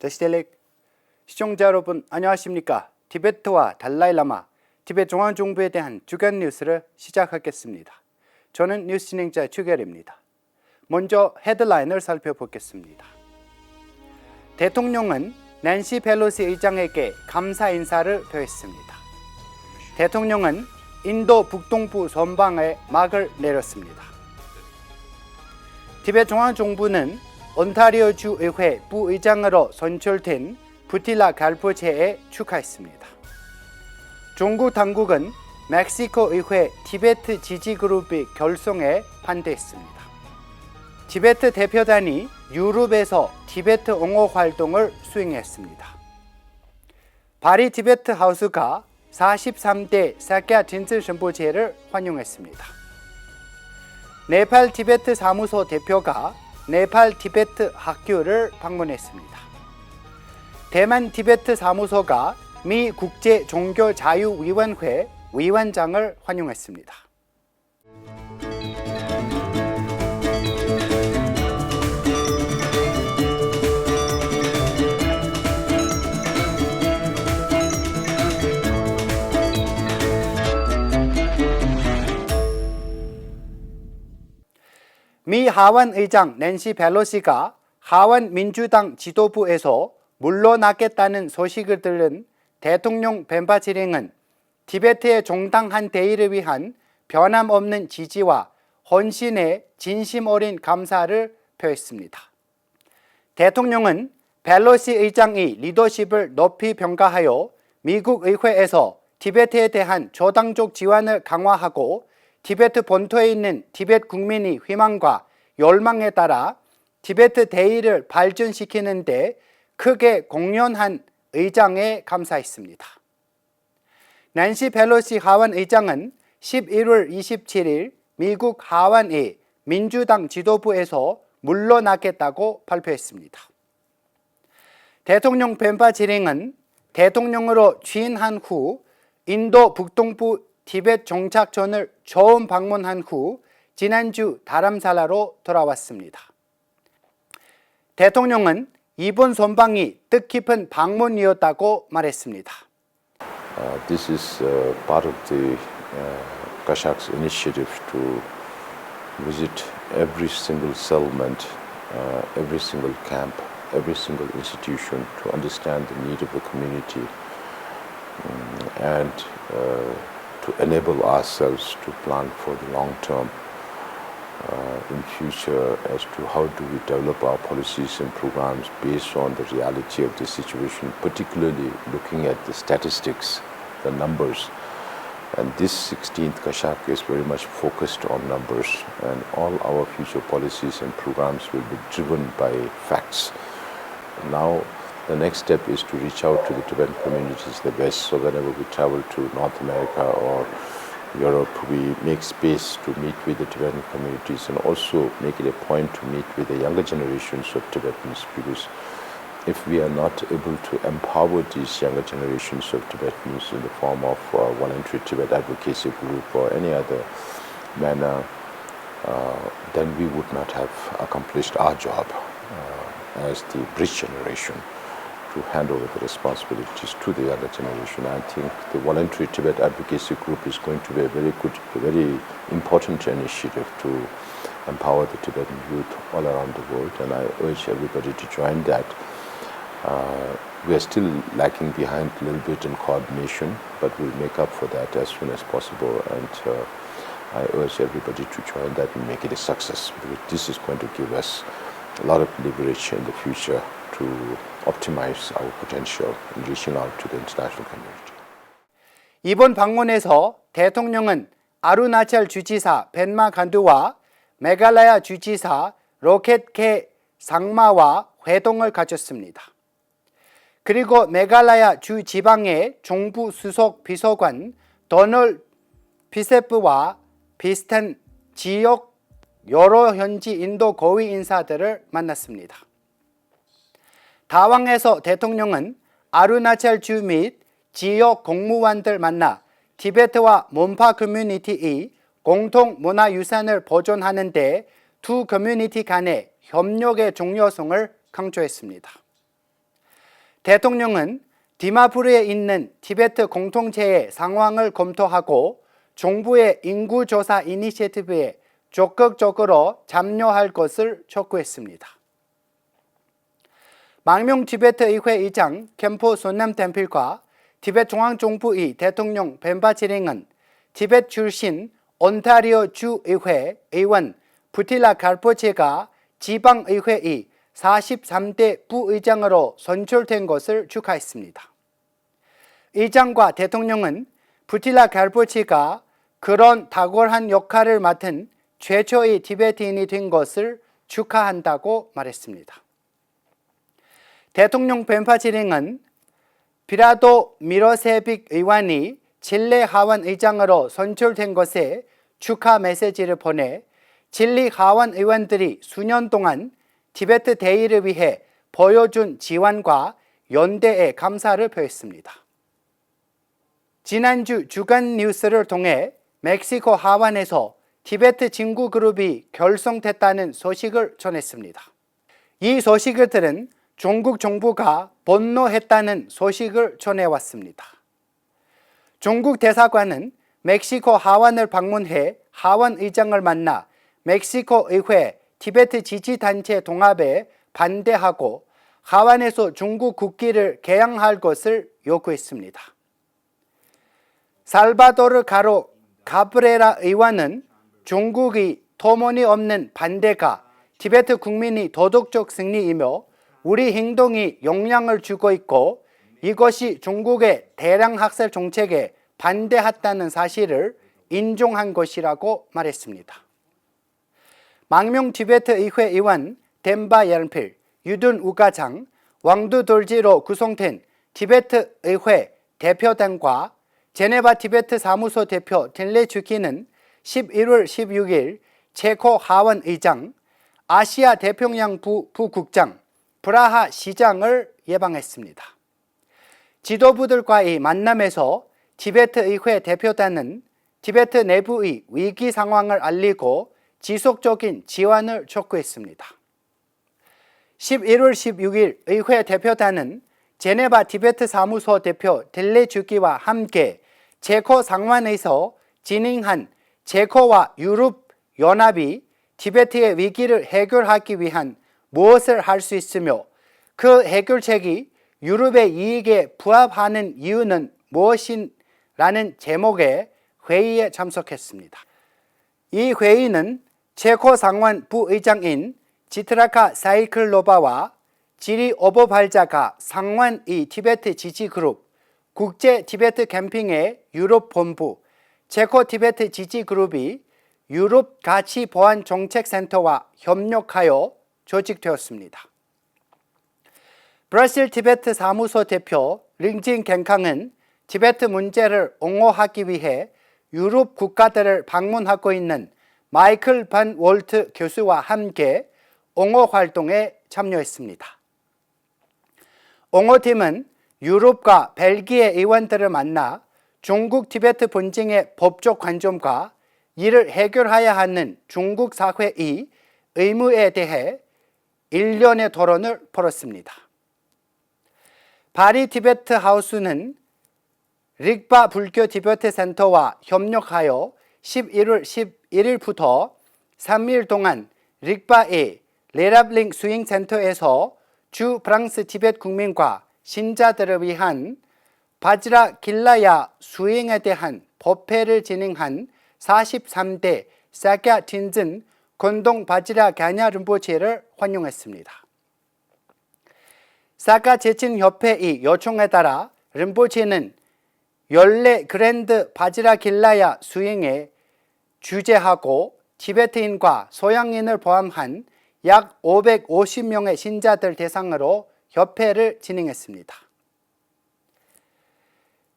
더시델렉 시청자 여러분 안녕하십니까? 티베트와 달라이라마, 티베트 중앙정부에 대한 주간 뉴스를 시작하겠습니다. 저는 뉴스 진행자 주결입니다. 먼저 헤드라인을 살펴보겠습니다. 대통령은 낸시 펠로시 의장에게 감사 인사를 표했습니다. 대통령은 인도 북동부 선방에 막을 내렸습니다. 티베트 중앙정부는 온타리오주 의회 부의장으로 선출된 부틸라 갈포체에 축하했습니다. 중국 당국은 멕시코 의회 티베트 지지그룹의 결성에 반대했습니다. 티베트 대표단이 유럽에서 티베트 옹호 활동을 수행했습니다. 파리 티베트 하우스가 43대 사케아 진실신보제를 환영했습니다. 네팔 티베트 사무소 대표가 네팔 티베트 학교를 방문했습니다. 대만 티베트 사무소가 미 국제종교자유위원회 위원장을 환영했습니다. 미 하원 의장 낸시 펠로시가 하원 민주당 지도부에서 물러나겠다는 소식을 들은 대통령 벤바치링은 티베트의 정당한 대의를 위한 변함없는 지지와 헌신에 진심 어린 감사를 표했습니다. 대통령은 펠로시 의장의 리더십을 높이 평가하여 미국 의회에서 티베트에 대한 저당적 지원을 강화하고 티베트 본토에 있는 티베트 국민의 희망과 열망에 따라 티베트 대의를 발전시키는 데 크게 공헌한 의장에 감사했습니다. 낸시 펠로시 하원 의장은 11월 27일 미국 하원의 민주당 지도부에서 물러나겠다고 발표했습니다. 대통령 벤바치링은 대통령으로 취임한 후 인도 북동부 티베트 정착촌을 처음 방문한 후 지난주 다람살라로 돌아왔습니다. 대통령은 이번 선방이 뜻깊은 방문이었다고 말했습니다. This is part of the Kashak's initiative to visit every single settlement, every single camp, every single institution to understand the need of the community and to enable ourselves to plan for the long term in future as to how do we develop our policies and programs based on the reality of the situation, particularly looking at the statistics, the numbers. And this 16th Kashak is very much focused on numbers, and all our future policies and programs will be driven by facts. Now the next step is to reach out to the Tibetan communities the best, so whenever we travel to North America or Europe, we make space to meet with the Tibetan communities and also make it a point to meet with the younger generations of Tibetans, because if we are not able to empower these younger generations of Tibetans in the form of voluntary Tibet advocacy group or any other manner, then we would not have accomplished our job as the bridge generation to hand over the responsibilities to the younger generation. I think the voluntary Tibet advocacy group is going to be a very important initiative to empower the Tibetan youth all around the world, and I urge everybody to join that. We are still lacking behind a little bit in coordination, but we'll make up for that as soon as possible, and I urge everybody to join that and make it a success, because this is going to give us a lot of leverage in the future to optimize our potential in reaching out to the international community. 이번 방문에서 대통령은 아루나철 주지사 벤마 간두와 메갈라야 주지사 로켓케 상마와 회동을 가졌습니다. 그리고 메갈라야 주 지방의 정부 수석 비서관 도널 피세프와 비슷한 지역 여러 현지 인도 고위 인사들을 만났습니다. 다왕에서 대통령은 아루나철 주 및 지역 공무원들 만나 티베트와 몬파 커뮤니티의 공통 문화유산을 보존하는 데 두 커뮤니티 간의 협력의 중요성을 강조했습니다. 대통령은 디마푸르에 있는 티베트 공동체의 상황을 검토하고 정부의 인구조사 이니시티브에 적극적으로 참여할 것을 촉구했습니다. 망명 티베트 의회 의장 켐포 손남템필과 티베트 중앙정부의 대통령 벤바치링은 티베트 출신 온타리오 주의회 의원 부틸라 갈포체가 지방의회의 43대 부의장으로 선출된 것을 축하했습니다. 의장과 대통령은 부틸라 갈포치가 그런 탁월한 역할을 맡은 최초의 티베트인이 된 것을 축하한다고 말했습니다. 대통령 벤파치링은 비라도 미로세빅 의원이 칠레 하원 의장으로 선출된 것에 축하 메시지를 보내 칠레 하원 의원들이 수년 동안 티베트 대의를 위해 보여준 지원과 연대에 감사를 표했습니다. 지난주 주간 뉴스를 통해 멕시코 하완에서 티베트 친구 그룹이 결성됐다는 소식을 전했습니다. 이 소식을 들은 중국 정부가 분노했다는 소식을 전해왔습니다. 중국 대사관은 멕시코 하완을 방문해 하완 의장을 만나 멕시코 의회 티베트 지지단체 동합에 반대하고 하완에서 중국 국기를 개양할 것을 요구했습니다. 살바도르 가로 가브레라 의원은 중국의 터무니없는 반대가 티베트 국민의 도덕적 승리이며 우리 행동이 영향을 주고 있고 이것이 중국의 대량 학살 정책에 반대했다는 사실을 인정한 것이라고 말했습니다. 망명 티베트 의회 의원 덴바 옌필, 유둔 우가장, 왕두 돌지로 구성된 티베트 의회 대표단과 제네바 티베트 사무소 대표 딜레 주키는 11월 16일 체코 하원 의장, 아시아 태평양 부국장, 브라하 시장을 예방했습니다. 지도부들과의 만남에서 티베트 의회 대표단은 티베트 내부의 위기 상황을 알리고 지속적인 지원을 촉구했습니다. 11월 16일 의회 대표단은 제네바 티베트 사무소 대표 딜레 주키와 함께 체코 상원에서 진행한 체코와 유럽 연합이 티베트의 위기를 해결하기 위한 무엇을 할 수 있으며 그 해결책이 유럽의 이익에 부합하는 이유는 무엇이라는 제목의 회의에 참석했습니다. 이 회의는 체코 상원 부의장인 지트라카 사이클로바와 지리 오버발자가 상원의 티베트 지지그룹, 국제 티베트 캠핑의 유럽 본부, 체코 티베트 지지그룹이 유럽 가치 보안 정책센터와 협력하여 조직되었습니다. 브라질 티베트 사무소 대표 링진 갱캉은 티베트 문제를 옹호하기 위해 유럽 국가들을 방문하고 있는 마이클 반 월트 교수와 함께 옹호 활동에 참여했습니다. 옹호팀은 유럽과 벨기에 의원들을 만나 중국 티베트 분쟁의 법적 관점과 이를 해결해야 하는 중국 사회의 의무에 대해 일련의 토론을 벌였습니다. 파리 티베트 하우스는 릭바 불교 티베트 센터와 협력하여 11월 11일부터 3일 동안 릭바의 레랍링 스윙센터에서 주 프랑스 티베트 국민과 신자들을 위한 바지라 길라야 수행에 대한 법회를 진행한 43대 사캬 틴즌 건동 바지라 갸냐 림포체를 환영했습니다. 사카 제친 협회의 요청에 따라 림포체는 연례 그랜드 바지라 길라야 수행에 주재하고 티베트인과 소양인을 포함한 약 550명의 신자들 대상으로 협회를 진행했습니다.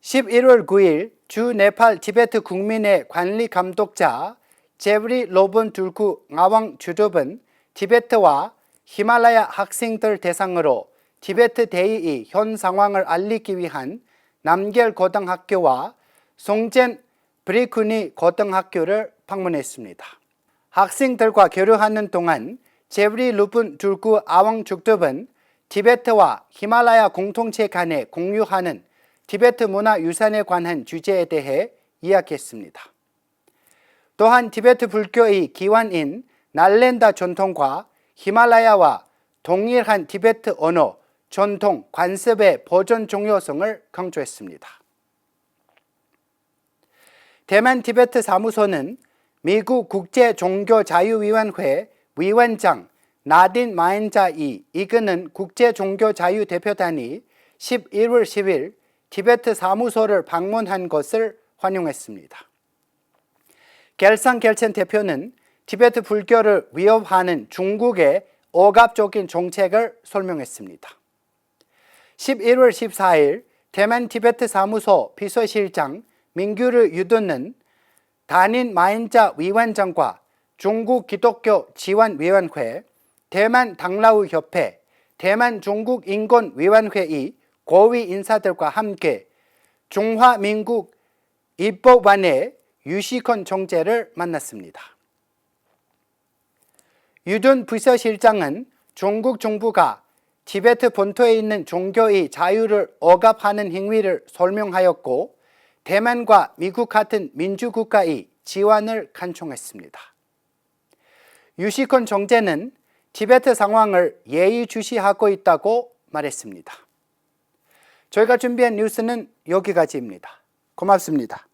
11월 9일 주 네팔 티베트 국민의 관리 감독자 제브리 로본 둘쿠 아왕 주족은 티베트와 히말라야 학생들 대상으로 티베트 대의의 현 상황을 알리기 위한 남겔 고등학교와 송젠 브리쿠니 고등학교를 방문했습니다. 학생들과 교류하는 동안 제브리 루분 둘쿠 아왕 죽톱은 티베트와 히말라야 공동체 간에 공유하는 티베트 문화유산에 관한 주제에 대해 이야기했습니다. 또한 티베트 불교의 기원인 날렌다 전통과 히말라야와 동일한 티베트 언어, 전통, 관습의 보존 중요성을 강조했습니다. 대만 티베트 사무소는 미국 국제종교자유위원회 위원장 나딘 마엔자이 이끄는 국제종교자유대표단이 11월 10일 티베트 사무소를 방문한 것을 환영했습니다. 겔상 대표는 티베트 불교를 위협하는 중국의 억압적인 정책을 설명했습니다. 11월 14일 대만 티베트 사무소 비서실장 민규르 유도는 단인 마엔자 위원장과 중국 기독교 지원위원회, 대만 당라우 협회, 대만 중국 인권위원회의 고위 인사들과 함께 중화민국 입법안의 유시권 정제를 만났습니다. 유둔 비서실장은 중국 정부가 티베트 본토에 있는 종교의 자유를 억압하는 행위를 설명하였고 대만과 미국 같은 민주국가의 지원을 간청했습니다. 유시권 정제는 티베트 상황을 예의주시하고 있다고 말했습니다. 저희가 준비한 뉴스는 여기까지입니다. 고맙습니다.